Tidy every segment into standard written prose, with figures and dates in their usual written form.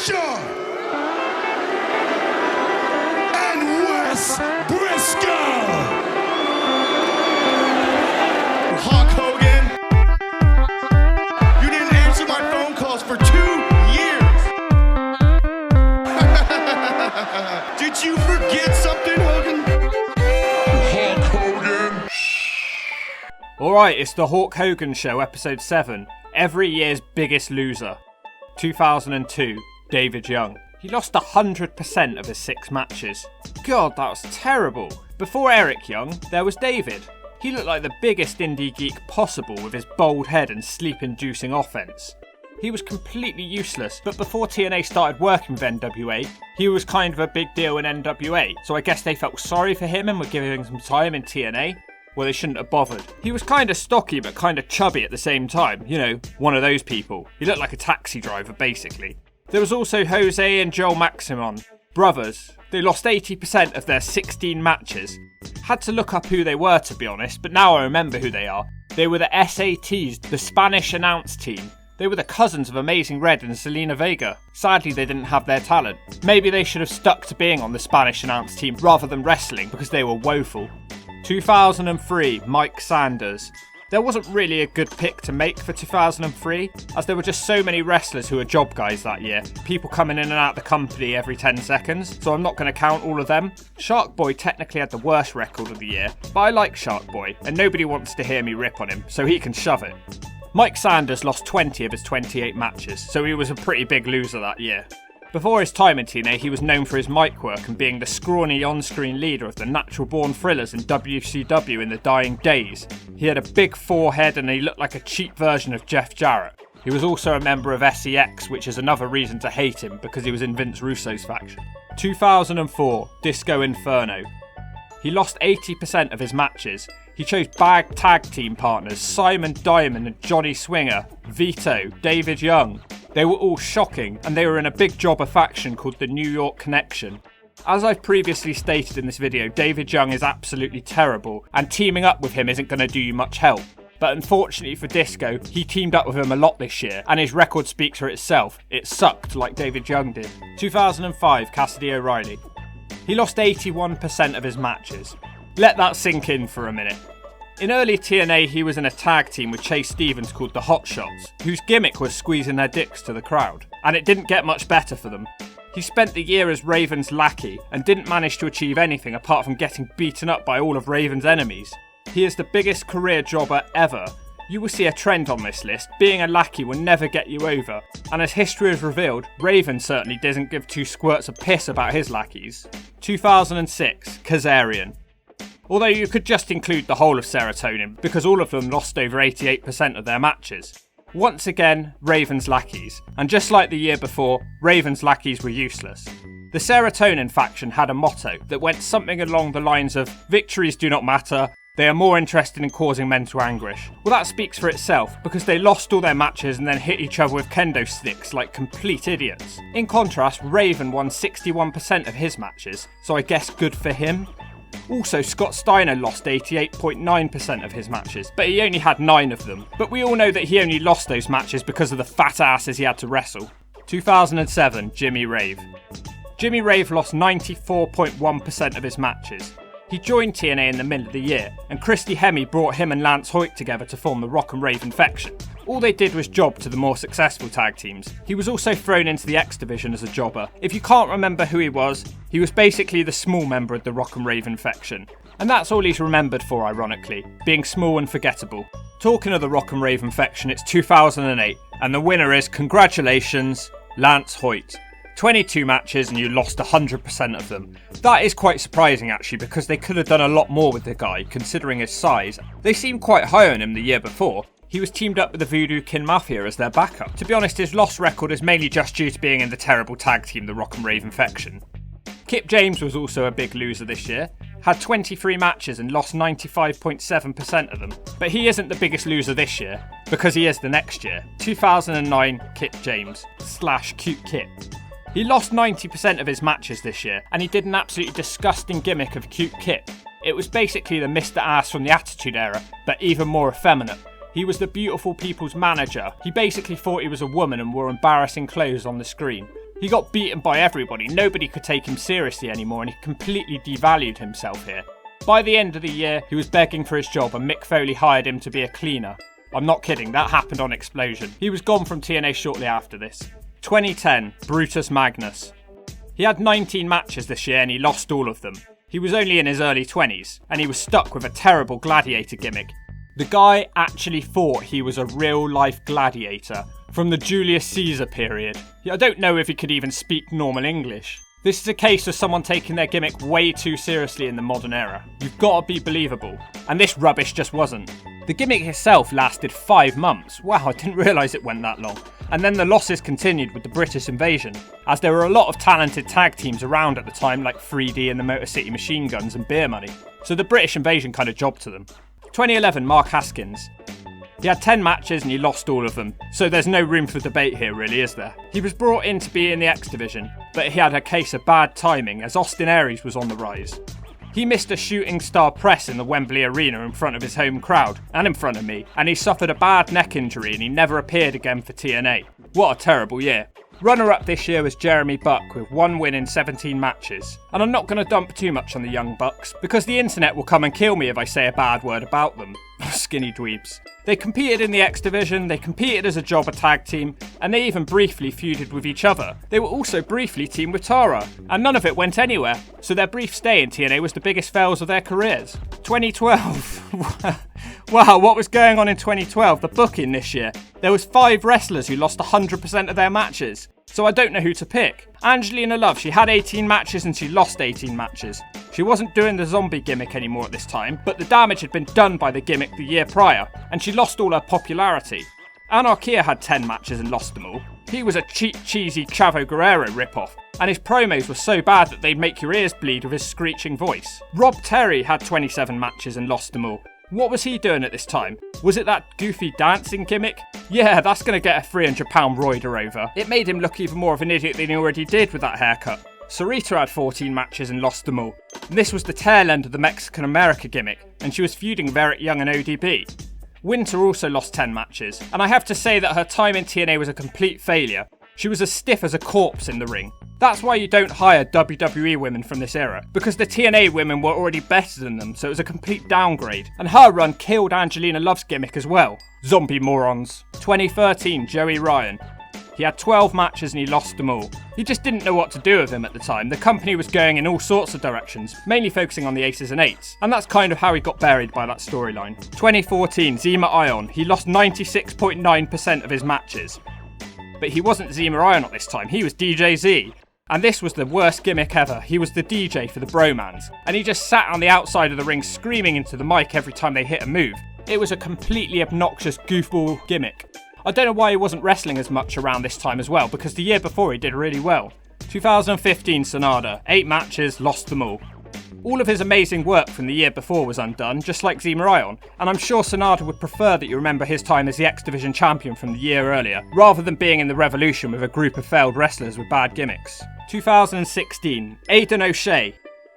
ALISHA and Wes Briscoe. Hawk Hogan, you didn't answer my phone calls for 2 years. Did you forget something, Hogan? Hawk Hogan. Alright, it's the Hawk Hogan Show, episode 7. Every year's biggest loser. 2002, David Young. He lost 100% of his 6 matches. God, that was terrible. Before Eric Young, there was David. He looked like the biggest indie geek possible with his bald head and sleep-inducing offense. He was completely useless, but before TNA started working with NWA, he was kind of a big deal in NWA, so I guess they felt sorry for him and were giving him some time in TNA. Well, they shouldn't have bothered. He was kind of stocky but kind of chubby at the same time. You know, one of those people. He looked like a taxi driver, basically. There was also Jose and Joel Maximon. Brothers. They lost 80% of their 16 matches. Had to look up who they were, to be honest, but now I remember who they are. They were the SATs, the Spanish announce team. They were the cousins of Amazing Red and Zelina Vega. Sadly, they didn't have their talent. Maybe they should have stuck to being on the Spanish announce team rather than wrestling, because they were woeful. 2003, Mike Sanders. There wasn't really a good pick to make for 2003, as there were just so many wrestlers who were job guys that year. People coming in and out the company every 10 seconds, so I'm not going to count all of them. Shark Boy technically had the worst record of the year, but I like Shark Boy, and nobody wants to hear me rip on him, so he can shove it. Mike Sanders lost 20 of his 28 matches, so he was a pretty big loser that year. Before his time in TNA, he was known for his mic work and being the scrawny on-screen leader of the Natural Born Thrillers in WCW in the dying days. He had a big forehead and he looked like a cheap version of Jeff Jarrett. He was also a member of SEX, which is another reason to hate him because he was in Vince Russo's faction. 2004, Disco Inferno. He lost 80% of his matches. He chose bag tag team partners Simon Diamond and Johnny Swinger, Vito, David Young. They were all shocking, and they were in a big jobber faction called the New York Connection. As I've previously stated in this video, David Young is absolutely terrible, and teaming up with him isn't going to do you much help. But unfortunately for Disco, he teamed up with him a lot this year, and his record speaks for itself. It sucked like David Young did. 2005, Cassidy O'Reilly. He lost 81% of his matches. Let that sink in for a minute. In early TNA, he was in a tag team with Chase Stevens called the Hot Shots, whose gimmick was squeezing their dicks to the crowd, and it didn't get much better for them. He spent the year as Raven's lackey and didn't manage to achieve anything apart from getting beaten up by all of Raven's enemies. He is the biggest career jobber ever. You will see a trend on this list. Being a lackey will never get you over, and as history has revealed, Raven certainly doesn't give 2 squirts of piss about his lackeys. 2006, KAZARIAIAN. Although you could just include the whole of Serotonin, because all of them lost over 88% of their matches. Once again, Raven's lackeys, and just like the year before, Raven's lackeys were useless. The Serotonin faction had a motto that went something along the lines of, victories do not matter, they are more interested in causing mental anguish. Well, that speaks for itself, because they lost all their matches and then hit each other with kendo sticks like complete idiots. In contrast, Raven won 61% of his matches, so I guess good for him. Also, Scott Steiner lost 88.9% of his matches, but he only had 9 of them. But we all know that he only lost those matches because of the fat asses he had to wrestle. 2007, Jimmy Rave. Jimmy Rave lost 94.1% of his matches. He joined TNA in the middle of the year, and Christy Hemme brought him and Lance Hoyt together to form the Rock and Rave Infection. All they did was job to the more successful tag teams. He was also thrown into the X Division as a jobber. If you can't remember who he was basically the small member of the Rock and Rave Infection. And that's all he's remembered for, ironically, being small and forgettable. Talking of the Rock and Rave Infection, it's 2008, and the winner is, congratulations, Lance Hoyt. 22 matches and you lost 100% of them. That is quite surprising actually, because they could have done a lot more with the guy considering his size. They seemed quite high on him the year before. He was teamed up with the Voodoo Kin Mafia as their backup. To be honest, his loss record is mainly just due to being in the terrible tag team the Rock and Rave Infection. Kip James was also a big loser this year. Had 23 matches and lost 95.7% of them. But he isn't the biggest loser this year, because he is the next year. 2009 Kip James / Cute Kip. He lost 90% of his matches this year, and he did an absolutely disgusting gimmick of Cute Kip. It was basically the Mr. Ass from the Attitude Era, but even more effeminate. He was the beautiful people's manager. He basically thought he was a woman and wore embarrassing clothes on the screen. He got beaten by everybody, nobody could take him seriously anymore, and he completely devalued himself here. By the end of the year, he was begging for his job and Mick Foley hired him to be a cleaner. I'm not kidding, that happened on Explosion. He was gone from TNA shortly after this. 2010, Brutus Magnus. He had 19 matches this year and he lost all of them. He was only in his early 20s, and he was stuck with a terrible gladiator gimmick. The guy actually thought he was a real-life gladiator from the Julius Caesar period. I don't know if he could even speak normal English. This is a case of someone taking their gimmick way too seriously in the modern era. You've got to be believable, and this rubbish just wasn't. The gimmick itself lasted 5 months. Wow, I didn't realise it went that long. And then the losses continued with the British invasion, as there were a lot of talented tag teams around at the time like 3D and the Motor City Machine Guns and Beer Money. So the British invasion kind of jobbed to them. 2011, Mark Haskins. He had 10 matches and he lost all of them, so there's no room for debate here really, is there? He was brought in to be in the X Division, but he had a case of bad timing as Austin Aries was on the rise. He missed a shooting star press in the Wembley Arena in front of his home crowd, and in front of me, and he suffered a bad neck injury and he never appeared again for TNA. What a terrible year. Runner-up this year was Jeremy Buck with 1 win in 17 matches. And I'm not going to dump too much on the Young Bucks, because the internet will come and kill me if I say a bad word about them. Skinny dweebs. They competed in the X Division, they competed as a jobber tag team, and they even briefly feuded with each other. They were also briefly teamed with Tara, and none of it went anywhere, so their brief stay in TNA was the biggest fails of their careers. 2012. Wow, what was going on in 2012? The booking this year. There was 5 wrestlers who lost 100% of their matches. So I don't know who to pick. Angelina Love, she had 18 matches and she lost 18 matches. She wasn't doing the zombie gimmick anymore at this time, but the damage had been done by the gimmick the year prior, and she lost all her popularity. ANARQUIA had 10 matches and lost them all. He was a cheap, cheesy Chavo Guerrero ripoff, and his promos were so bad that they'd make your ears bleed with his screeching voice. Rob Terry had 27 matches and lost them all. What was he doing at this time? Was it that goofy dancing gimmick? Yeah, that's going to get a £300 roider over. It made him look even more of an idiot than he already did with that haircut. SARITA had 14 matches and lost them all. And this was the tail end of the Mexican America gimmick, and she was feuding with Eric Young and ODB. Winter also lost 10 matches, and I have to say that her time in TNA was a complete failure. She was as stiff as a corpse in the ring. That's why you don't hire WWE women from this era, because the TNA women were already better than them, so it was a complete downgrade. And her run killed Angelina Love's gimmick as well. Zombie morons. 2013, Joey Ryan. He had 12 matches and he lost them all. He just didn't know what to do with him at the time. The company was going in all sorts of directions, mainly focusing on the aces and eights, and that's kind of how he got buried by that storyline. 2014, Zema Ion. He lost 96.9% of his matches. But he wasn't Zema Ion at this time, he was DJ Z. And this was the worst gimmick ever. He was the DJ for the Bromans, and he just sat on the outside of the ring screaming into the mic every time they hit a move. It was a completely obnoxious goofball gimmick. I don't know why he wasn't wrestling as much around this time as well, because the year before he did really well. 2015, Sanada. 8 matches, lost them all. All of his amazing work from the year before was undone, just like Zema Ion, and I'm sure Sanada would prefer that you remember his time as the X Division champion from the year earlier, rather than being in the Revolution with a group of failed wrestlers with bad gimmicks. 2016, Aiden O'Shea.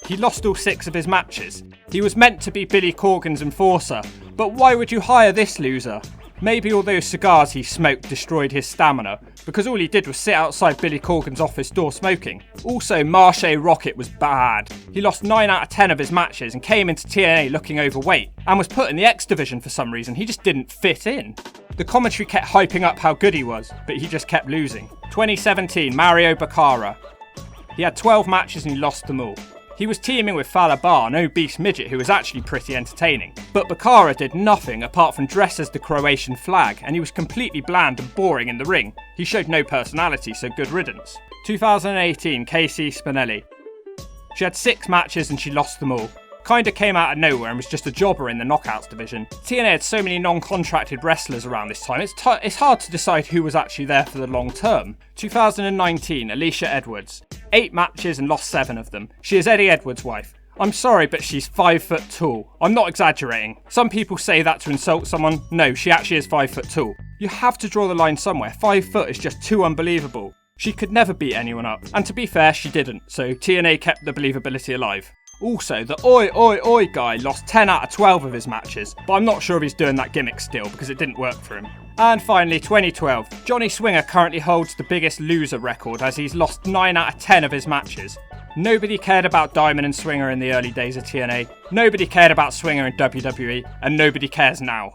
He lost all 6 of his matches. He was meant to be Billy Corgan's enforcer, but why would you hire this loser? Maybe all those cigars he smoked destroyed his stamina, because all he did was sit outside Billy Corgan's office door smoking. Also, Marche Rocket was bad. He lost 9 out of 10 of his matches and came into TNA looking overweight, and was put in the X Division for some reason. He just didn't fit in. The commentary kept hyping up how good he was, but he just kept losing. 2017, Mario Bakara. He had 12 matches and he lost them all. He was teaming with Falabar, an obese midget who was actually pretty entertaining. But Bakara did nothing apart from dress as the Croatian flag, and he was completely bland and boring in the ring. He showed no personality, so good riddance. 2018, Casey Spinelli. She had 6 matches and she lost them all. Kinda came out of nowhere and was just a jobber in the Knockouts division. TNA had so many non-contracted wrestlers around this time, it's hard to decide who was actually there for the long term. 2019, Alicia Edwards. 8 matches and lost 7 of them. She is Eddie Edwards' wife. I'm sorry, but she's 5 foot tall. I'm not exaggerating. Some people say that to insult someone. No, she actually is 5 foot tall. You have to draw the line somewhere. 5 foot is just too unbelievable. She could never beat anyone up. And to be fair, she didn't, so TNA kept the believability alive. Also, the Oi Oi Oi guy lost 10 out of 12 of his matches, but I'm not sure if he's doing that gimmick still because it didn't work for him. And finally, 2012. Johnny Swinger currently holds the biggest loser record as he's lost 9 out of 10 of his matches. Nobody cared about Diamond and Swinger in the early days of TNA, nobody cared about Swinger in WWE, and nobody cares now.